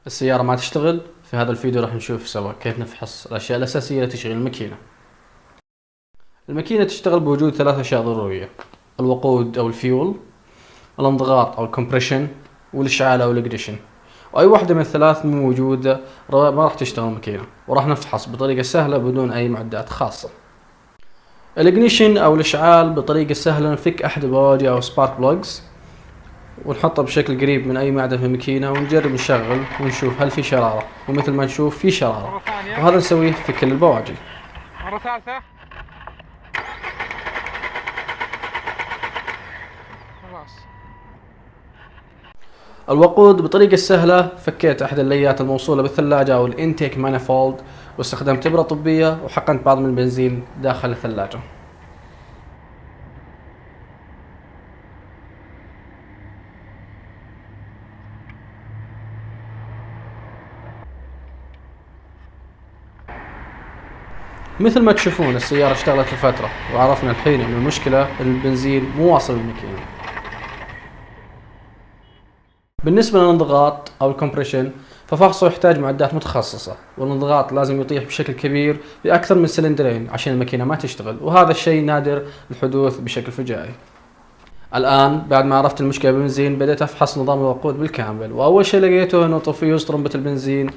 السيارة ما تشتغل. في هذا الفيديو راح نشوف سوا كيف نفحص الأشياء الأساسية لتشغيل الماكينة. الماكينة تشتغل بوجود 3 أشياء ضرورية: الوقود أو الفيول، الانضغاط أو الكمبريشن، والإشعال أو الإجنيشن. وأي واحدة من الثلاث مو موجودة ما راح تشتغل الماكينة، وراح نفحص بطريقة سهلة بدون أي معدات خاصة. الإجنيشن أو الإشعال بطريقة سهلة نفك أحد البواجي أو سبارك بلوجز ونحطه بشكل قريب من أي معدن في الماكينة ونجرب نشغل ونشوف هل في شرارة، ومثل ما نشوف في شرارة، وهذا نسويه في كل البواجي. مرة ثالثة. خلاص. الوقود بطريقة سهلة فكيت أحد الليات الموصولة بالثلاجة أو الانتيك مانيفولد، واستخدمت إبرة طبية وحقنت بعض من البنزين داخل الثلاجة. مثل ما تشوفون السيارة اشتغلت لفترة، وعرفنا الحين ان المشكلة ان البنزين مو واصل للماكينة. بالنسبة للانضغاط او الكمبريشن ففحصه يحتاج معدات متخصصة، والانضغاط لازم يطيح بشكل كبير بأكثر من سلندرين عشان الماكينة ما تشتغل، وهذا الشيء نادر الحدوث بشكل فجائي. الآن بعد ما عرفت المشكلة بالبنزين بدأت أفحص نظام الوقود بالكامل، وأول شيء لقيته إنه طفيوز طرمبة البنزين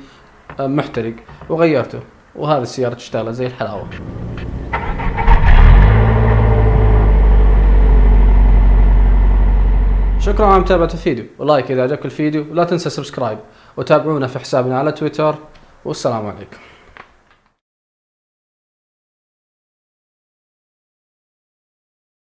محترق وغيرته، وهذه السيارة تشتغل زي الحلاوة. شكرا على متابعة الفيديو، ولايك إذا عجبك الفيديو، ولا تنسى سبسكرايب، وتابعونا في حسابنا على تويتر، والسلام عليكم.